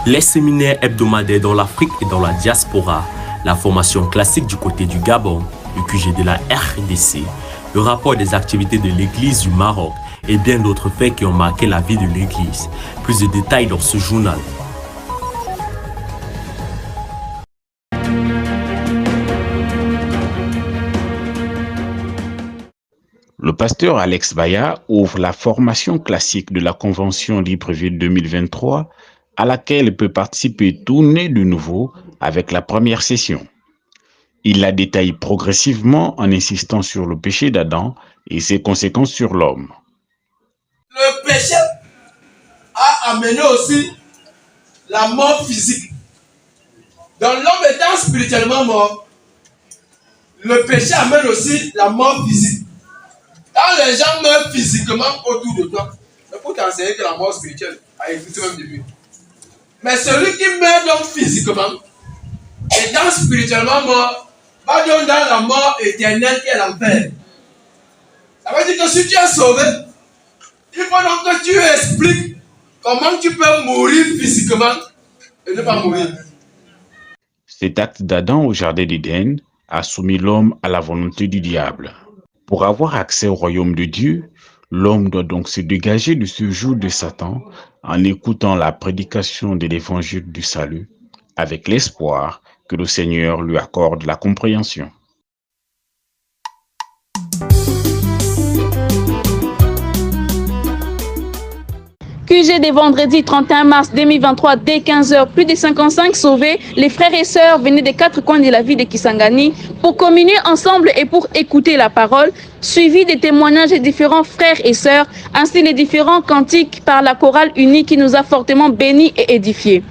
Les séminaires hebdomadaires dans l'Afrique et dans la diaspora, la formation classique du côté du Gabon, le QG de la RDC, le rapport des activités de l'Église du Maroc et bien d'autres faits qui ont marqué la vie de l'Église. Plus de détails dans ce journal. Le pasteur Alex Baya ouvre la formation classique de la Convention Libreville 2023 à laquelle peut participer tout né de nouveau avec la première session. Il la détaille progressivement en insistant sur le péché d'Adam et ses conséquences sur l'homme. Le péché a amené aussi la mort physique. Donc l'homme étant spirituellement mort, le péché amène aussi la mort physique. Quand les gens meurent physiquement autour de toi, c'est pour t'enseigner que la mort spirituelle a existé même depuis. Mais celui qui meurt donc physiquement, étant spirituellement mort, va donc dans la mort éternelle qui est l'enfer. Ça veut dire que si tu es sauvé, il faut donc que tu expliques comment tu peux mourir physiquement et ne pas mourir. Cet acte d'Adam au jardin d'Éden a soumis l'homme à la volonté du diable. Pour avoir accès au royaume de Dieu, l'homme doit donc se dégager de ce joug de Satan en écoutant la prédication de l'évangile du salut, avec l'espoir que le Seigneur lui accorde la compréhension. QG des vendredis 31 mars 2023 dès 15h, plus de 55 sauvés. Les frères et sœurs venaient des 4 coins de la ville de Kisangani pour communier ensemble et pour écouter la parole, suivi des témoignages des différents frères et sœurs, ainsi les différents cantiques par la chorale unie qui nous a fortement bénis et édifiés.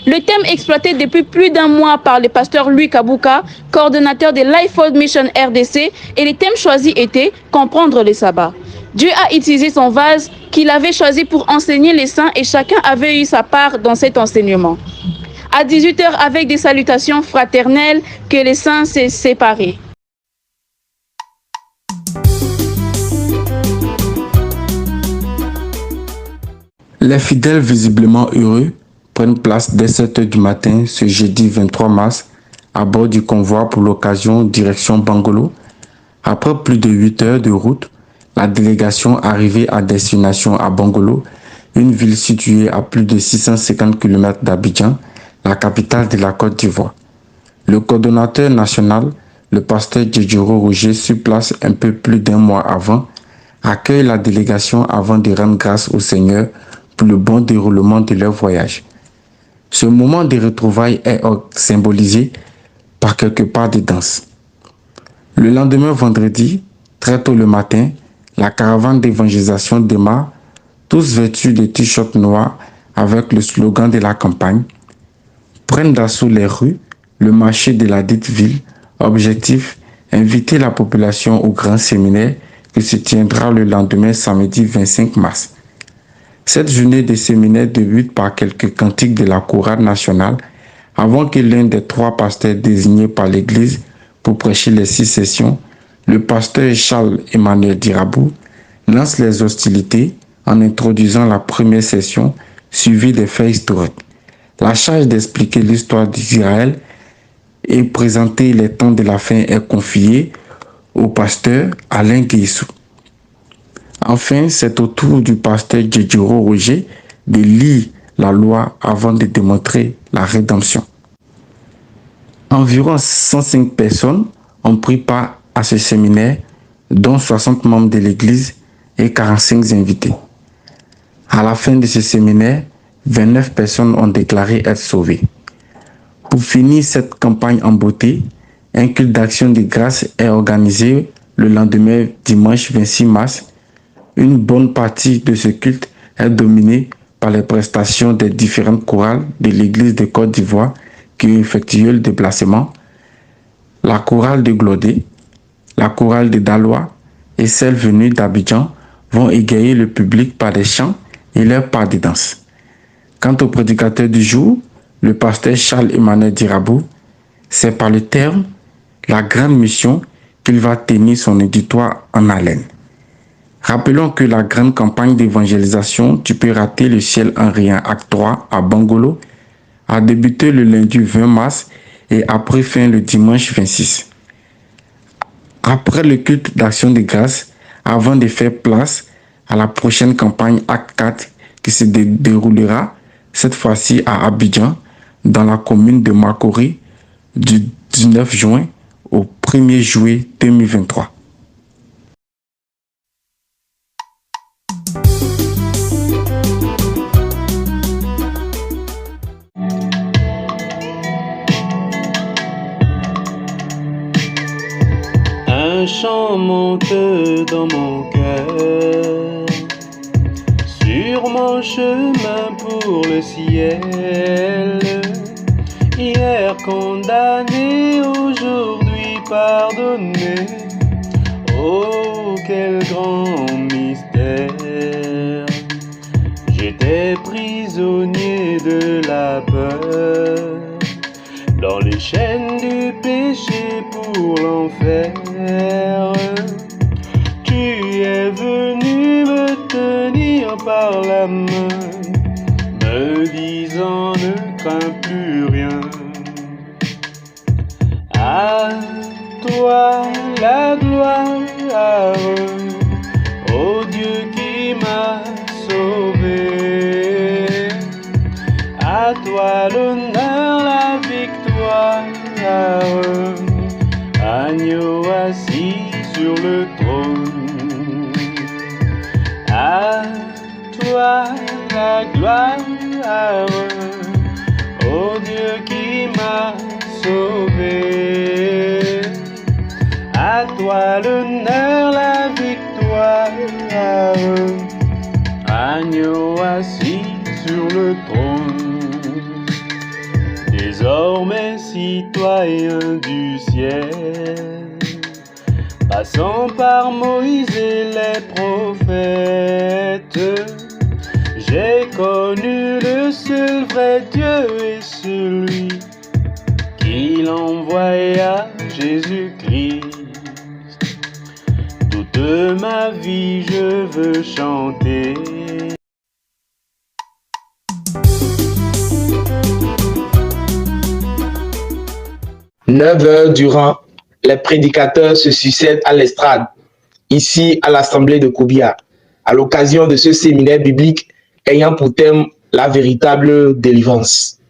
Le thème exploité depuis plus d'un mois par le pasteur Louis Kabouka, coordonnateur de Lifehold Mission RDC, et les thèmes choisis étaient « Comprendre le sabbat ». Dieu a utilisé son vase qu'il avait choisi pour enseigner les saints et chacun avait eu sa part dans cet enseignement. À 18h, avec des salutations fraternelles, que les saints s'est séparés. Les fidèles visiblement heureux prennent place dès 7h du matin ce jeudi 23 mars à bord du convoi pour l'occasion direction Bangolo. Après plus de 8 heures de route, la délégation arrivée à destination à Bangolo, une ville située à plus de 650 km d'Abidjan, la capitale de la Côte d'Ivoire. Le coordonnateur national, le pasteur Djedjoro Roger, sur place un peu plus d'un mois avant, accueille la délégation avant de rendre grâce au Seigneur pour le bon déroulement de leur voyage. Ce moment de retrouvailles est symbolisé par quelques pas de danse. Le lendemain vendredi, très tôt le matin, la caravane d'évangélisation démarre, tous vêtus de t-shirts noirs avec le slogan de la campagne. Prennent d'assaut les rues, le marché de la dite ville. Objectif, inviter la population au grand séminaire qui se tiendra le lendemain samedi 25 mars. Cette journée de séminaire débute par quelques cantiques de la chorale nationale avant que l'un des 3 pasteurs désignés par l'Église pour prêcher les 6 sessions, le pasteur Charles Emmanuel Dirabou, lance les hostilités en introduisant la première session suivie des faits historiques. La charge d'expliquer l'histoire d'Israël et présenter les temps de la fin est confiée au pasteur Alain Guissou. Enfin, c'est au tour du pasteur Djedjoro Roger de lire la loi avant de démontrer la rédemption. Environ 105 personnes ont pris part à ce séminaire, dont 60 membres de l'Église et 45 invités. À la fin de ce séminaire, 29 personnes ont déclaré être sauvées. Pour finir cette campagne en beauté, un culte d'action de grâce est organisé le lendemain dimanche 26 mars. Une bonne partie de ce culte est dominée par les prestations des différentes chorales de l'Église de Côte d'Ivoire qui ont effectué le déplacement, la chorale de Glodé, la chorale de Daloa et celle venue d'Abidjan vont égayer le public par des chants et leur part de danse. Quant au prédicateur du jour, le pasteur Charles Emmanuel Dirabou, c'est par le terme la grande mission qu'il va tenir son auditoire en haleine. Rappelons que la grande campagne d'évangélisation Tu peux rater le ciel en rien, acte 3 à Bangolo a débuté le lundi 20 mars et a pris fin le dimanche 26. Après le culte d'action de grâce, avant de faire place à la prochaine campagne Acte 4 qui se déroulera cette fois-ci à Abidjan, dans la commune de Makori, du 19 juin au 1er juillet 2023. Un chant monte dans mon cœur, sur mon chemin pour le ciel. Hier condamné, aujourd'hui pardonné. Oh, quel grand mystère! J'étais prisonnier de la peur, dans les chaînes du péché pour l'enfer. Tu es venu me tenir par la main, me disant ne crains plus rien. À toi la gloire, ô Dieu qui m'a sauvé. À toi l'honneur, la victoire, agneau assis sur le trône. À toi la gloire, ô Dieu qui m'a sauvé. À toi l'honneur, la victoire, agneau assis sur le trône. Désormais citoyen du ciel, passant par Moïse et les prophètes, j'ai connu le seul vrai Dieu et celui qu'il envoya, Jésus-Christ. Toute ma vie je veux chanter. 9 heures durant, les prédicateurs se succèdent à l'estrade, ici à l'Assemblée de Koubia, à l'occasion de ce séminaire biblique ayant pour thème la véritable délivrance.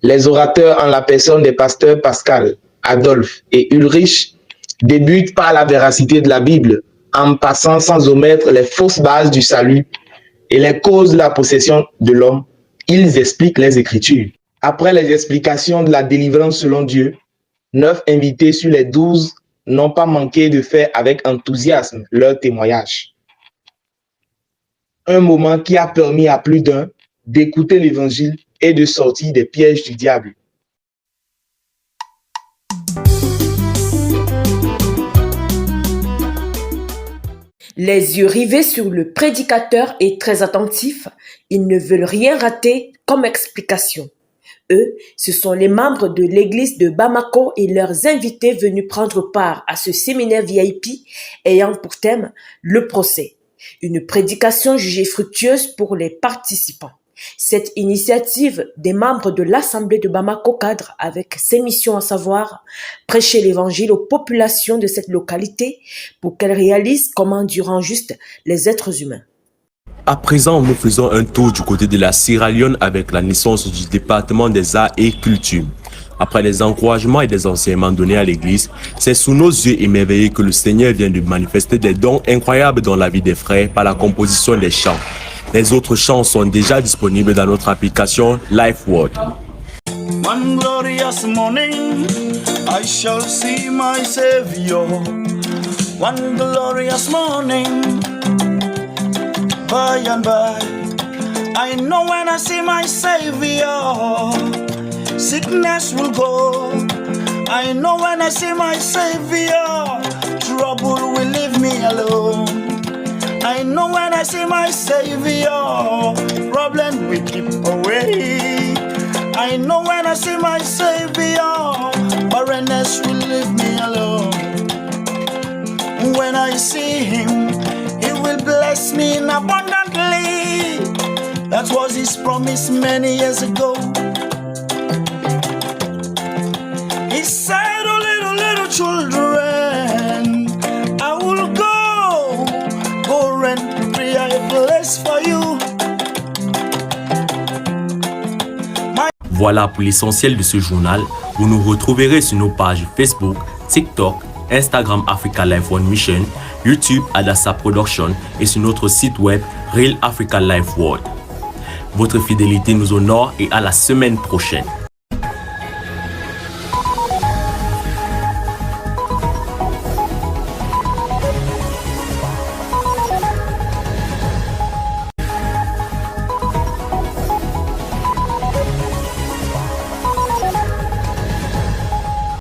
Les orateurs en la personne des pasteurs Pascal, Adolphe et Ulrich débutent par la véracité de la Bible, en passant sans omettre les fausses bases du salut et les causes de la possession de l'homme. Ils expliquent les Écritures. Après les explications de la délivrance selon Dieu, 9 invités sur les 12 n'ont pas manqué de faire avec enthousiasme leur témoignage. Un moment qui a permis à plus d'un d'écouter l'Évangile et de sortir des pièges du diable. Les yeux rivés sur le prédicateur et très attentifs, ils ne veulent rien rater comme explication. Eux, ce sont les membres de l'église de Bamako et leurs invités venus prendre part à ce séminaire VIP ayant pour thème le procès. Une prédication jugée fructueuse pour les participants. Cette initiative des membres de l'Assemblée de Bamako cadre avec ses missions à savoir prêcher l'évangile aux populations de cette localité pour qu'elles réalisent comment endurent juste les êtres humains. À présent, nous faisons un tour du côté de la Sierra Leone avec la naissance du département des arts et cultures. Après les encouragements et des enseignements donnés à l'église, c'est sous nos yeux émerveillés que le Seigneur vient de manifester des dons incroyables dans la vie des frères par la composition des chants. Les autres chants sont déjà disponibles dans notre application LifeWord. One glorious morning, I shall see my Savior. One glorious morning, by and by, I know when I see my Savior, sickness will go. I know when I see my Savior, trouble will leave me alone. I know when I see my Savior, problem will keep away. I know when I see my Savior, barrenness will leave me alone. When I see Him, He will bless me in abundantly. That was His promise many years ago. Voilà pour l'essentiel de ce journal. Vous nous retrouverez sur nos pages Facebook, TikTok, Instagram Africa Life One Mission, YouTube Adassa Production et sur notre site web Real Africa Life World. Votre fidélité nous honore et à la semaine prochaine.